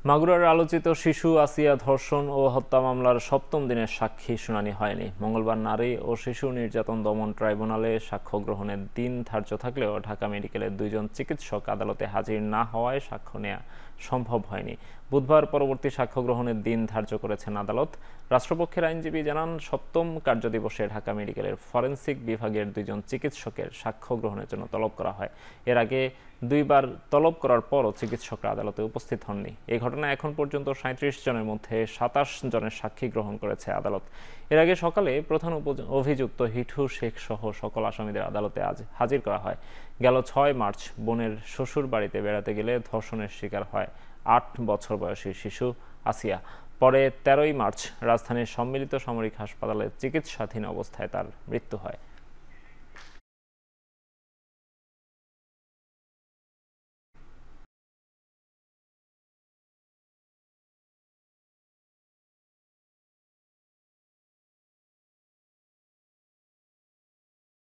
মাগুরার আলোচিত শিশু আসিয়া ধর্ষণ ও হত্যা মামলার সপ্তম দিনের সাক্ষী শুনানি হয়নি। মঙ্গলবার নারী ও শিশু নির্যাতন দমন ট্রাইব্যুনালে সাক্ষ্য গ্রহণের দিন ধার্য থাকলেও ঢাকা মেডিকেলের দুইজন চিকিৎসক আদালতে হাজির না হওয়ায় সাক্ষ্য নেওয়া সম্ভব হয়নি। বুধবার পরবর্তী সাক্ষ্য গ্রহণের দিন ধার্য করেছেন আদালত। রাষ্ট্রপক্ষের আইনজীবী জানান, সপ্তম কার্যদিবসে ঢাকা মেডিকেলের ফরেনসিক বিভাগের দুইজন চিকিৎসকের সাক্ষ্য গ্রহণের জন্য তলব করা হয়। এর আগে দুইবার তলব করার পরও চিকিৎসকরা আদালতে উপস্থিত হননি। এই ঘটনায় এখন পর্যন্ত ৩৭ জনের মধ্যে ২৭ জনের সাক্ষী গ্রহণ করেছে আদালত। এর আগে সকালে প্রধান অভিযুক্ত হিঠু শেখ সহ সকল আসামিদের আদালতে আজ হাজির করা হয়। গেল ৬ মার্চ বোনের শ্বশুর বাড়িতে বেড়াতে গেলে ধর্ষণের শিকার হয় ৮ বছর বয়সী শিশু আসিয়া। পরে ১৩ই মার্চ রাজধানীর সম্মিলিত সামরিক হাসপাতালে চিকিৎসাধীন অবস্থায় তার মৃত্যু হয়।